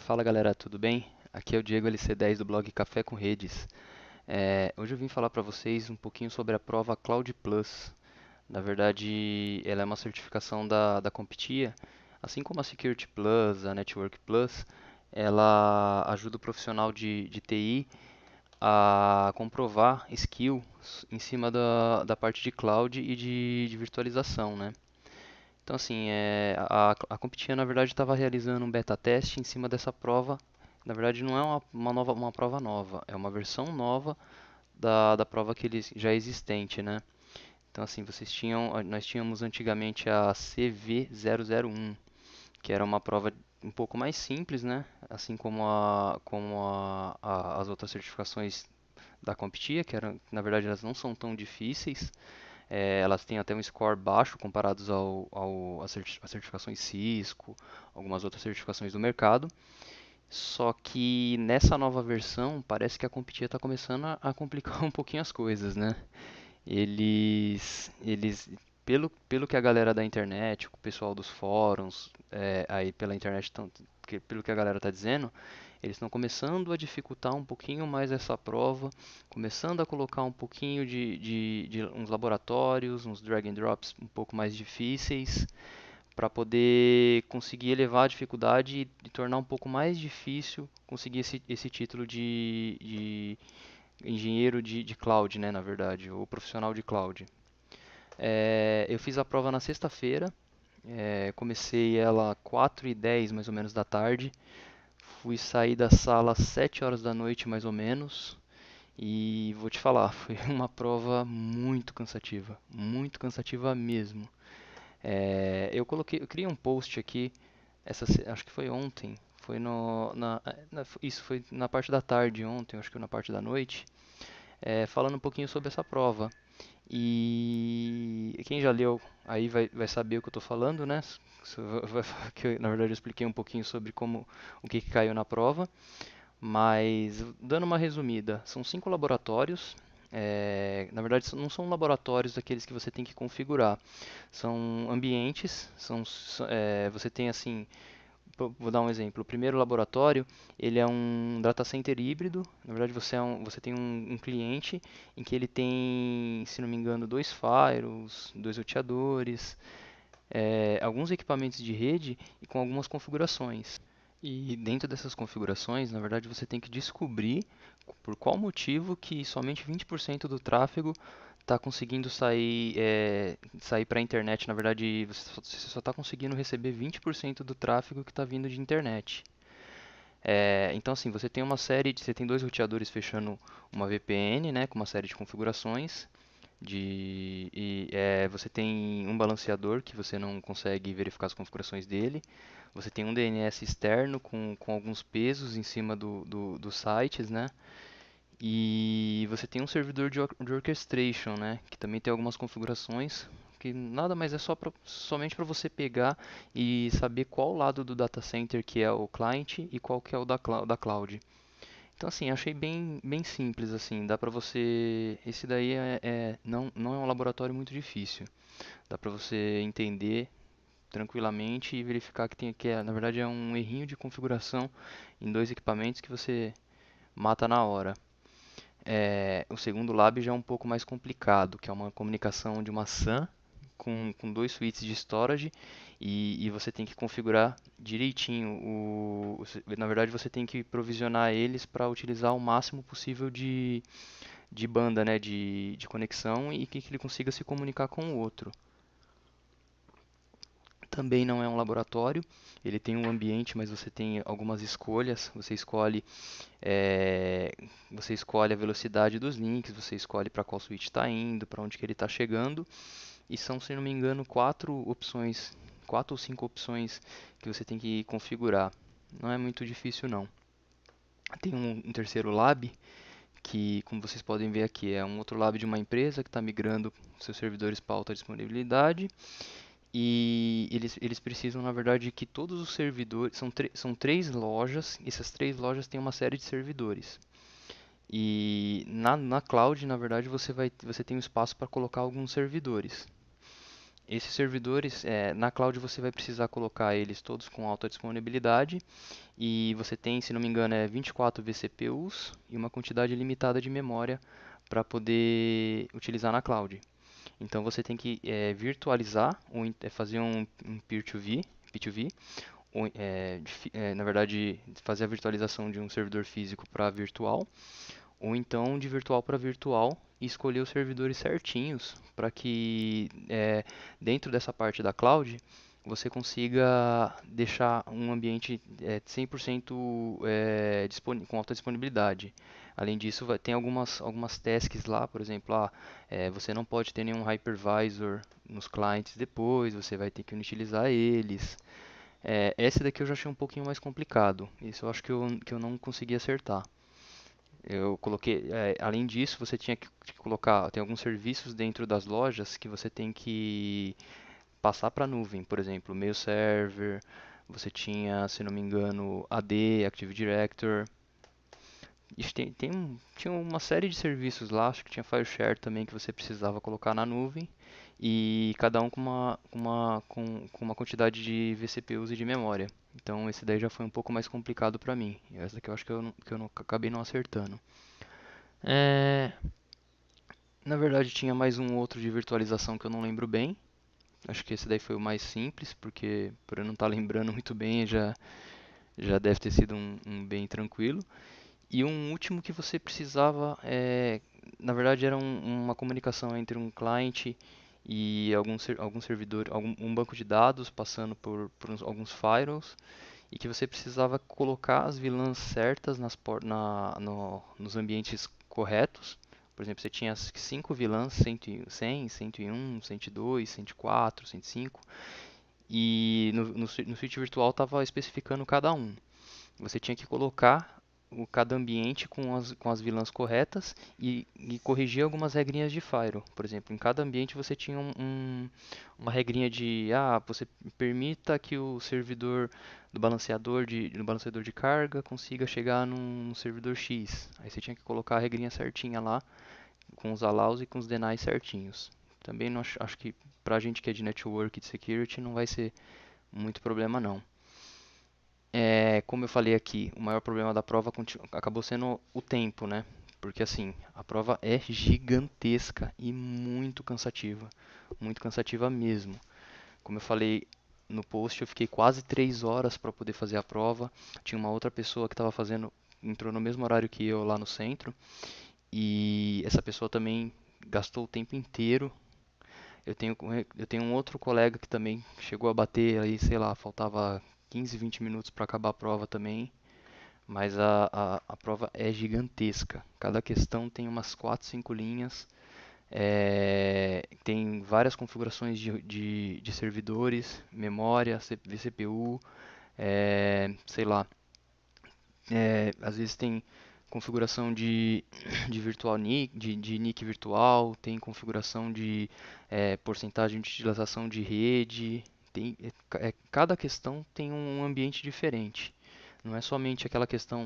Fala galera, tudo bem? Aqui é o Diego LC10 do blog Café com Redes. Hoje eu vim falar para vocês um pouquinho sobre a prova Cloud Plus. Na verdade, ela é uma certificação da CompTIA, assim como a Security Plus, a Network Plus. Ela ajuda o profissional de TI a comprovar skills em cima da parte de cloud e de virtualização, né? Então, assim, a CompTIA, na verdade, estava realizando um beta teste em cima dessa prova. Na verdade, não é uma prova nova, é uma versão nova da prova já existente, né? Então, assim, nós tínhamos antigamente a CV001, que era uma prova um pouco mais simples, né? Assim como as outras certificações da CompTIA, na verdade, elas não são tão difíceis. Elas têm até um score baixo comparados às certificações Cisco, algumas outras certificações do mercado. Só que nessa nova versão parece que a CompTIA está começando a complicar um pouquinho as coisas, né? Pelo que a galera da internet, o pessoal dos fóruns, aí pela internet, pelo que a galera está dizendo, eles estão começando a dificultar um pouquinho mais essa prova, começando a colocar um pouquinho de uns laboratórios, uns drag and drops um pouco mais difíceis, para poder conseguir elevar a dificuldade e tornar um pouco mais difícil conseguir esse título de engenheiro de cloud, né, na verdade, ou profissional de cloud. Eu fiz a prova na sexta-feira, comecei ela 4h10 mais ou menos da tarde. Fui sair da sala às 7 horas da noite, mais ou menos. E vou te falar, foi uma prova muito cansativa mesmo. Eu criei um post aqui, acho que foi ontem, foi isso foi na parte da tarde ontem, acho que na parte da noite, falando um pouquinho sobre essa prova. E quem já leu aí vai saber o que eu estou falando, né? Que na verdade eu expliquei um pouquinho sobre o que caiu na prova. Mas, dando uma resumida, são 5 laboratórios. Na verdade, não são laboratórios daqueles que você tem que configurar. São ambientes. Você tem assim, vou dar um exemplo. O primeiro laboratório, ele é um data center híbrido. Na verdade, você tem um cliente em que ele tem, se não me engano, 2 firewalls, 2 roteadores, alguns equipamentos de rede e com algumas configurações. E dentro dessas configurações, na verdade, você tem que descobrir por qual motivo que somente 20% do tráfego está conseguindo sair para a internet. Na verdade, você só está conseguindo receber 20% do tráfego que está vindo de internet. Então, assim, você tem 2 roteadores fechando uma VPN, né, com uma série de configurações. Você tem um balanceador que você não consegue verificar as configurações dele. Você tem um DNS externo com alguns pesos em cima dos sites, né? E você tem um servidor de orchestration, né? Que também tem algumas configurações que nada mais é somente para você pegar e saber qual lado do data center que é o client e qual que é o da cloud. Então assim, achei bem simples assim, dá para você, esse daí não é um laboratório muito difícil. Dá para você entender tranquilamente e verificar na verdade é um errinho de configuração em 2 equipamentos que você mata na hora. O segundo lab já é um pouco mais complicado, que é uma comunicação de uma SAN com 2 switches de storage e você tem que configurar direitinho. Na verdade, você tem que provisionar eles para utilizar o máximo possível de banda, né, de conexão e que ele consiga se comunicar com o outro. Também não é um laboratório, ele tem um ambiente, mas você tem algumas escolhas. É, você escolhe a velocidade dos links, você escolhe para qual switch está indo, para onde que ele está chegando. E são, se não me engano, 4 ou 5 opções que você tem que configurar. Não é muito difícil não. Tem um terceiro lab que, como vocês podem ver aqui, é um outro lab de uma empresa que está migrando seus servidores para alta disponibilidade. E eles precisam, na verdade, que todos os servidores. São 3 lojas, e essas 3 lojas têm uma série de servidores. E na cloud, na verdade, você tem um espaço para colocar alguns servidores. Esses servidores, na cloud você vai precisar colocar eles todos com alta disponibilidade e você tem, se não me engano, 24 vCPUs e uma quantidade limitada de memória para poder utilizar na cloud. Então você tem que virtualizar, ou fazer um peer-to-view, P2V, ou, na verdade, fazer a virtualização de um servidor físico para virtual, ou então de virtual para virtual e escolher os servidores certinhos para que dentro dessa parte da cloud você consiga deixar um ambiente 100% com alta disponibilidade. Além disso, tem algumas tasks lá, por exemplo, você não pode ter nenhum hypervisor nos clientes depois, você vai ter que utilizar eles. Esse daqui eu já achei um pouquinho mais complicado. Isso eu acho que eu não consegui acertar. Eu coloquei, além disso, você tinha que colocar, tem alguns serviços dentro das lojas que você tem que passar para a nuvem, por exemplo, mail server, você tinha, se não me engano, AD, Active Director. Ixi, tinha uma série de serviços lá, acho que tinha FileShare também que você precisava colocar na nuvem e cada um com uma quantidade de vCPUs e de memória. Então esse daí já foi um pouco mais complicado para mim. Essa daqui eu acho que eu acabei não acertando. É, Na verdade, tinha mais um outro de virtualização que eu não lembro bem. Acho que esse daí foi o mais simples, porque por eu não estar lembrando muito bem, já deve ter sido um bem tranquilo. E um último que você precisava, na verdade, era uma comunicação entre um cliente e algum servidor, um banco de dados passando por alguns firewalls e que você precisava colocar as VLANs certas nos ambientes corretos. Por exemplo, você tinha 5 VLANs, 100, 101, 102, 104, 105, e no switch virtual estava especificando cada um. Você tinha que colocar cada ambiente com as VLANs corretas e corrigir algumas regrinhas de Firewall. Por exemplo, em cada ambiente você tinha uma regrinha de você permita que o servidor do balanceador de carga consiga chegar num servidor X. Aí você tinha que colocar a regrinha certinha lá, com os allows e com os denies certinhos. Também não acho que pra gente que é de network e de security não vai ser muito problema não. Como eu falei aqui, o maior problema da prova acabou sendo o tempo, né? Porque assim, a prova é gigantesca e muito cansativa mesmo. Como eu falei no post, eu fiquei quase 3 horas para poder fazer a prova. Tinha uma outra pessoa que estava fazendo, entrou no mesmo horário que eu lá no centro, e essa pessoa também gastou o tempo inteiro. Eu tenho um outro colega que também chegou a bater aí, sei lá, faltava 15, 20 minutos para acabar a prova também. Mas a prova é gigantesca. Cada questão tem umas 4, 5 linhas. Tem várias configurações de servidores, memória, vCPU, sei lá. Às vezes tem configuração de virtual NIC, de NIC virtual, tem configuração de porcentagem de utilização de rede. Cada questão tem um ambiente diferente. Não é somente aquela questão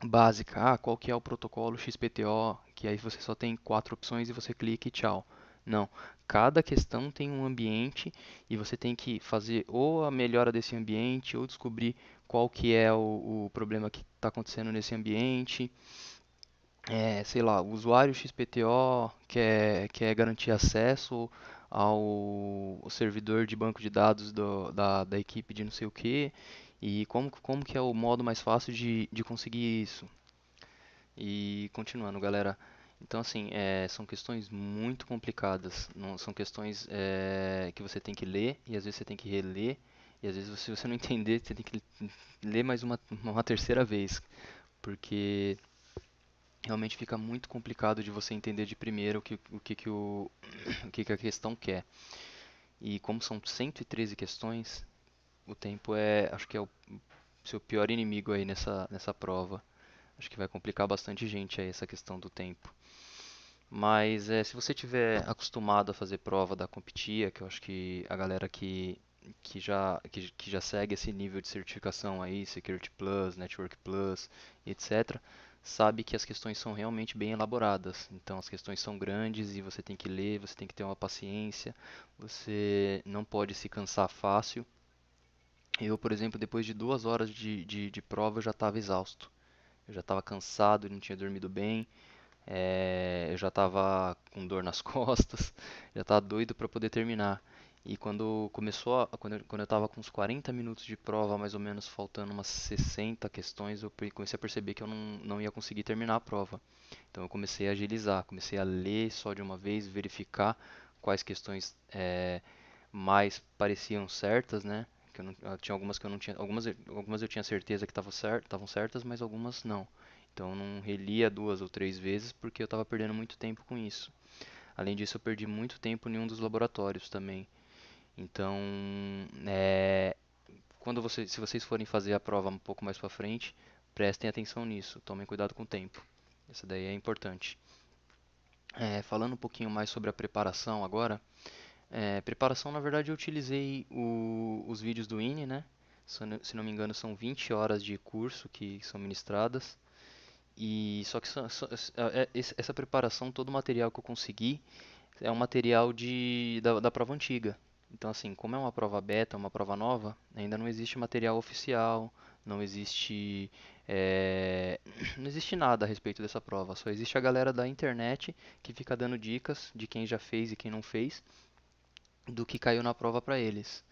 básica, qual que é o protocolo XPTO, que aí você só tem 4 opções e você clica e tchau. Não, cada questão tem um ambiente e você tem que fazer ou a melhora desse ambiente ou descobrir qual que é o problema que está acontecendo nesse ambiente. Sei lá, o usuário XPTO quer garantir acesso ao servidor de banco de dados da equipe de não sei o que, e como que é o modo mais fácil de conseguir isso. E continuando, galera. Então, assim, são questões muito complicadas. Não, são questões que você tem que ler e às vezes você tem que reler. E às vezes, se você não entender, você tem que ler mais uma terceira vez. Porque realmente fica muito complicado de você entender de primeira o que a questão quer. E como são 113 questões, o tempo acho que é o seu pior inimigo aí nessa prova. Acho que vai complicar bastante gente aí essa questão do tempo. Mas se você tiver acostumado a fazer prova da Competia, que eu acho que a galera que já segue esse nível de certificação aí, Security Plus, Network Plus, etc., sabe que as questões são realmente bem elaboradas. Então as questões são grandes e você tem que ler, você tem que ter uma paciência, você não pode se cansar fácil. Eu, por exemplo, depois de 2 horas de prova, eu já estava exausto. Eu já estava cansado, não tinha dormido bem, eu já estava com dor nas costas, já estava doido para poder terminar. E quando eu estava com uns 40 minutos de prova, mais ou menos faltando umas 60 questões, comecei a perceber que eu não ia conseguir terminar a prova. Então eu comecei a agilizar, comecei a ler só de uma vez, verificar quais questões mais pareciam certas, né? Que eu não, tinha algumas que eu não tinha, algumas eu tinha certeza que estavam certas, mas algumas não. Então eu não relia 2 ou 3 vezes porque eu estava perdendo muito tempo com isso. Além disso, eu perdi muito tempo em um dos laboratórios também. Então, se vocês forem fazer a prova um pouco mais para frente, prestem atenção nisso. Tomem cuidado com o tempo. Isso daí é importante. Falando um pouquinho mais sobre a preparação agora, preparação, na verdade, eu utilizei os vídeos do INE, né? Se não me engano, são 20 horas de curso que são ministradas. E só que essa preparação, todo o material que eu consegui é um material da prova antiga. Então, assim, como é uma prova beta, uma prova nova, ainda não existe material oficial, não existe, é, não existe nada a respeito dessa prova. Só existe a galera da internet que fica dando dicas de quem já fez e quem não fez, do que caiu na prova para eles.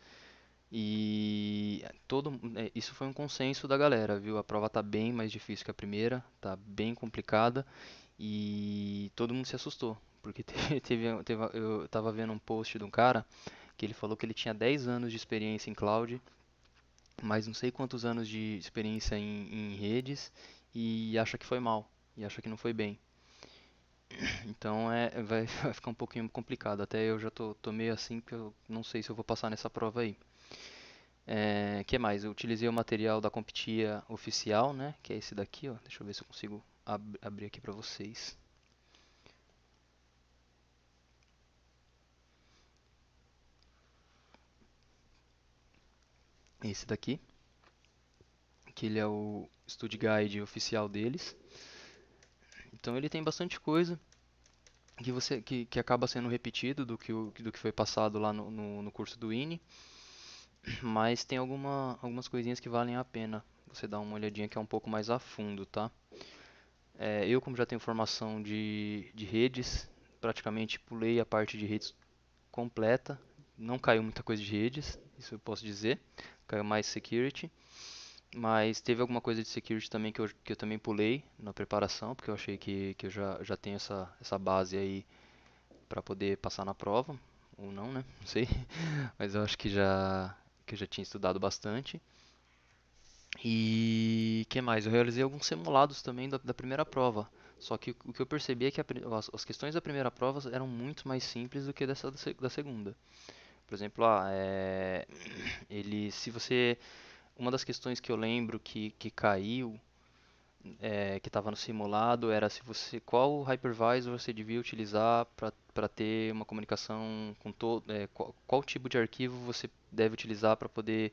E isso foi um consenso da galera, viu? A prova tá bem mais difícil que a primeira, tá bem complicada e todo mundo se assustou, porque eu tava vendo um post de um cara que ele falou que ele tinha 10 anos de experiência em cloud, mas não sei quantos anos de experiência em redes e acha que foi mal, e acha que não foi bem. Então vai ficar um pouquinho complicado. Até eu já tô meio assim, porque eu não sei se eu vou passar nessa prova aí. Que mais? Eu utilizei o material da Competia oficial, né? Que é esse daqui, ó. Deixa eu ver se eu consigo abrir aqui pra vocês. Esse daqui, que ele é o Study Guide oficial deles. Então ele tem bastante coisa que acaba sendo repetido do que foi passado lá no curso do INE, mas tem algumas coisinhas que valem a pena você dar uma olhadinha que é um pouco mais a fundo, tá? Eu, como já tenho formação de redes, praticamente pulei a parte de redes completa. Não caiu muita coisa de redes, isso eu posso dizer. Caiu mais security. Mas teve alguma coisa de security também que eu também pulei na preparação, porque eu achei que eu já tenho essa base aí para poder passar na prova. Ou não, né? Não sei. Mas eu acho que eu já tinha estudado bastante. E que mais? Eu realizei alguns simulados também da primeira prova. Só que o que eu percebi é que as questões da primeira prova eram muito mais simples do que da segunda. Por exemplo, se você, uma das questões que eu lembro que caiu, que estava no simulado, era se você, qual hypervisor você devia utilizar para ter uma comunicação com todo, qual tipo de arquivo você deve utilizar para poder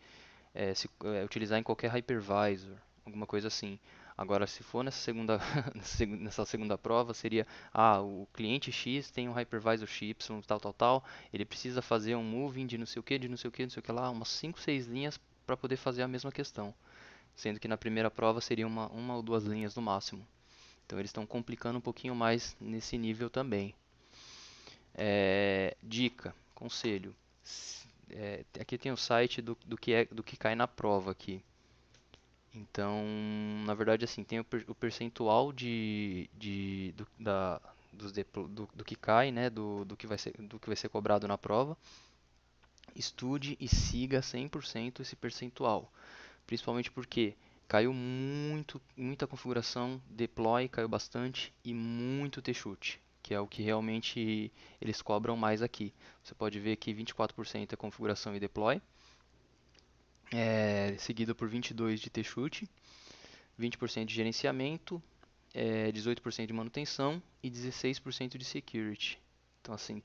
utilizar em qualquer hypervisor, alguma coisa assim. Agora, se for nessa segunda, nessa segunda prova, seria, o cliente X tem um hypervisor Y, tal, tal, tal, ele precisa fazer um moving de não sei o que, de não sei o que, não sei o que lá, umas 5, 6 linhas para poder fazer a mesma questão. Sendo que na primeira prova seria uma ou duas linhas no máximo. Então eles estão complicando um pouquinho mais nesse nível também. Dica, conselho. Aqui tem o site do que cai na prova aqui. Então, na verdade, assim, tem o percentual do que cai, né, do que vai ser cobrado na prova. Estude e siga 100% esse percentual. Principalmente porque caiu muita configuração, deploy caiu bastante e muito t-shoot, que é o que realmente eles cobram mais aqui. Você pode ver que 24% é configuração e deploy, seguido por 22% de t-shoot, 20% de gerenciamento, 18% de manutenção e 16% de security. Então, assim,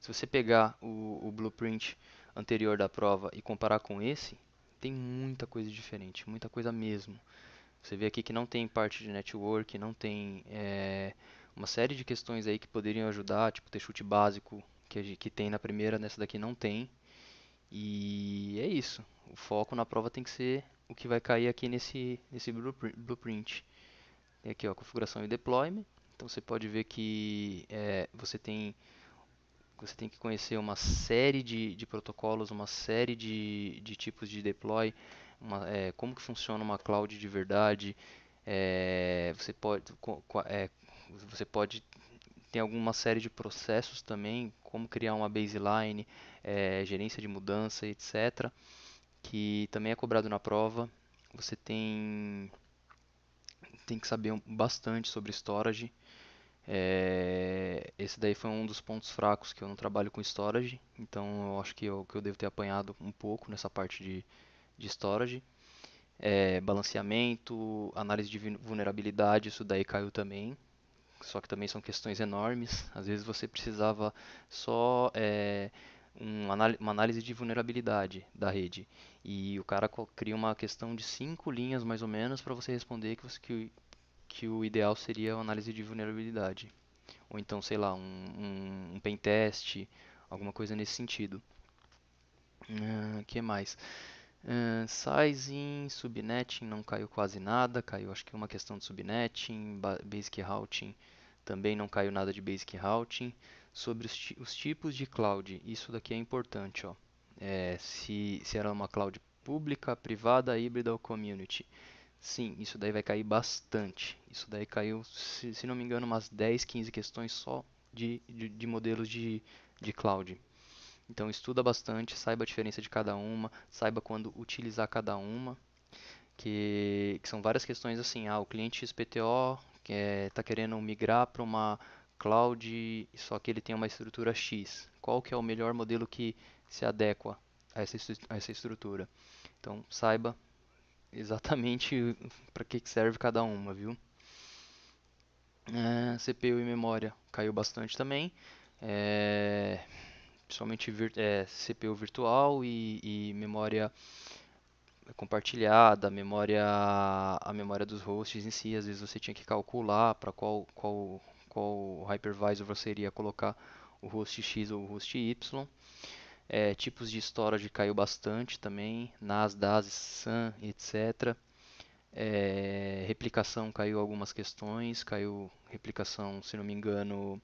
se você pegar o blueprint anterior da prova e comparar com esse, tem muita coisa diferente, muita coisa mesmo. Você vê aqui que não tem parte de network, não tem uma série de questões aí que poderiam ajudar, tipo ter chute básico que tem na primeira, nessa daqui não tem. E é isso. O foco na prova tem que ser o que vai cair aqui nesse blueprint. Tem aqui ó, configuração e deployment. Então você pode ver que você tem que conhecer uma série de protocolos, uma série de tipos de deploy, como que funciona uma cloud de verdade. Você pode ter alguma série de processos também, como criar uma baseline, gerência de mudança, etc. Que também é cobrado na prova. Você tem que saber bastante sobre storage. Esse daí foi um dos pontos fracos que eu não trabalho com storage, então eu acho que eu devo ter apanhado um pouco nessa parte de storage. Balanceamento, análise de vulnerabilidade, isso daí caiu também, só que também são questões enormes. Às vezes você precisava só uma análise de vulnerabilidade da rede e o cara cria uma questão de 5 linhas mais ou menos para você responder que o ideal seria uma análise de vulnerabilidade. Ou então, sei lá, um pen test, alguma coisa nesse sentido. Que mais? Sizing, subnetting não caiu quase nada, caiu acho que uma questão de subnetting, basic routing também não caiu nada de basic routing. Sobre os tipos de cloud, isso daqui é importante, ó. Se era uma cloud pública, privada, híbrida ou community. Sim, isso daí vai cair bastante. Isso daí caiu, se não me engano, umas 10, 15 questões só de modelos de cloud. Então estuda bastante, saiba a diferença de cada uma, saiba quando utilizar cada uma, que são várias questões assim, o cliente XPTO está querendo migrar para uma cloud, só que ele tem uma estrutura X. Qual que é o melhor modelo que se adequa a essa estrutura? Então saiba exatamente para que serve cada uma, viu? CPU e memória caiu bastante também. É, Principalmente CPU virtual e memória compartilhada, a memória dos hosts em si. Às vezes você tinha que calcular para qual hypervisor você iria colocar o host X ou o host Y. Tipos de storage caiu bastante também, NAS, DAS, SAN, etc. Replicação caiu algumas questões, caiu replicação, se não me engano,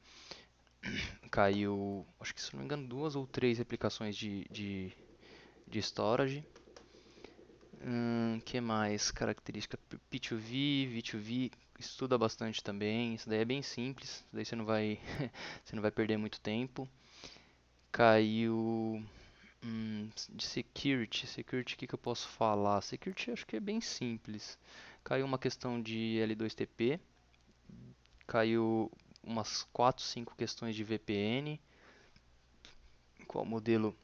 caiu, acho que se não me engano, 2 ou 3 replicações de storage. Que mais? Característica P2V, V2V, estuda bastante também. Isso daí é bem simples, isso daí você não vai, você não vai perder muito tempo. Caiu de security, o que eu posso falar? Security acho que é bem simples. Caiu uma questão de L2TP, caiu umas 4, 5 questões de VPN, qual modelo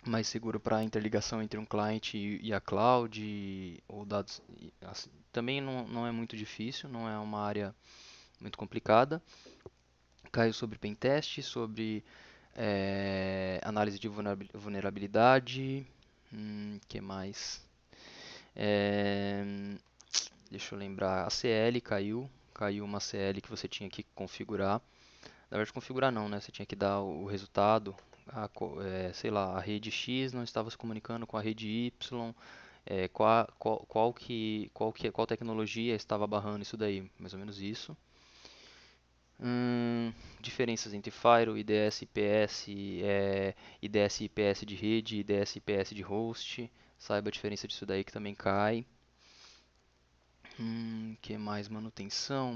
mais seguro para interligação entre um cliente e a cloud ou dados. Assim, também não é muito difícil, não é uma área muito complicada. Caiu sobre pentest, sobre análise de vulnerabilidade. Que mais? É, Deixa eu lembrar. A CL caiu. Caiu uma CL que você tinha que configurar. Na verdade, configurar não, né? Você tinha que dar o resultado. Sei lá, a rede X não estava se comunicando com a rede Y. Qual tecnologia estava barrando isso daí? Mais ou menos isso. Diferenças entre Firewall, IDS, IPS, IDS e IPS de rede, IDS e IPS de host. Saiba a diferença disso daí que também cai. Que mais? Manutenção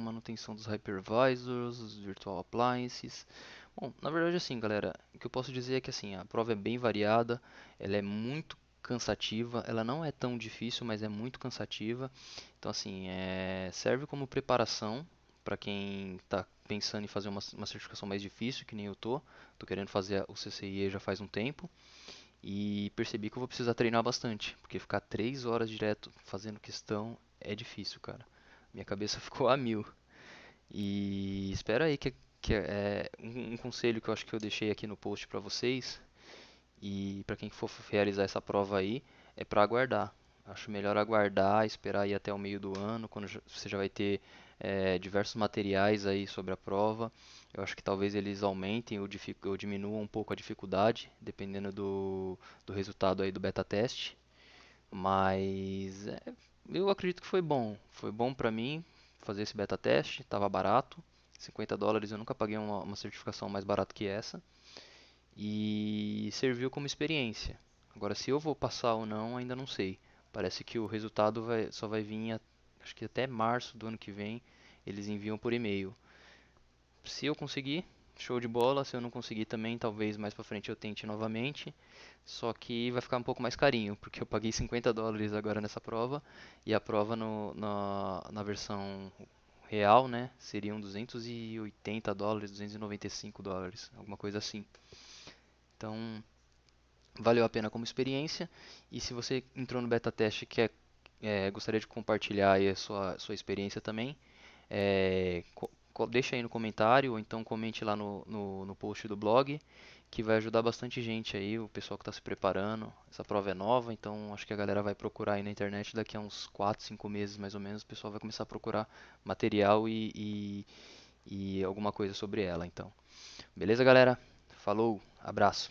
dos hypervisors, os virtual appliances. Bom, na verdade assim, galera, o que eu posso dizer é que assim, a prova é bem variada, ela é muito cansativa, ela não é tão difícil, mas é muito cansativa. Então assim, serve como preparação para quem está pensando em fazer uma certificação mais difícil, que nem eu tô querendo fazer o CCIE já faz um tempo. E percebi que eu vou precisar treinar bastante, porque ficar 3 horas direto fazendo questão é difícil, cara. Minha cabeça ficou a mil. E espera aí que é um conselho que eu acho que eu deixei aqui no post pra vocês. E para quem for realizar essa prova aí, é para aguardar. Acho melhor aguardar, esperar aí até o meio do ano, quando você já vai ter diversos materiais aí sobre a prova. Eu acho que talvez eles aumentem ou diminuam um pouco a dificuldade, dependendo do resultado aí do beta teste. Mas eu acredito que foi bom. Foi bom para mim fazer esse beta teste, estava barato. US$ 50, eu nunca paguei uma certificação mais barata que essa. E serviu como experiência. Agora, se eu vou passar ou não, ainda não sei. Parece que o resultado só vai vir, acho que até março do ano que vem, eles enviam por e-mail. Se eu conseguir, show de bola. Se eu não conseguir também, talvez mais pra frente eu tente novamente. Só que vai ficar um pouco mais carinho, porque eu paguei US$ 50 agora nessa prova. E a prova na versão real, né, seriam US$ 280, US$ 295, alguma coisa assim. Então, valeu a pena como experiência. E se você entrou no beta teste e gostaria de compartilhar aí a sua experiência também, deixa aí no comentário ou então comente lá no post do blog, que vai ajudar bastante gente aí, o pessoal que está se preparando. Essa prova é nova, então acho que a galera vai procurar aí na internet daqui a uns 4, 5 meses mais ou menos, o pessoal vai começar a procurar material e alguma coisa sobre ela. Então, beleza, galera? Falou, abraço.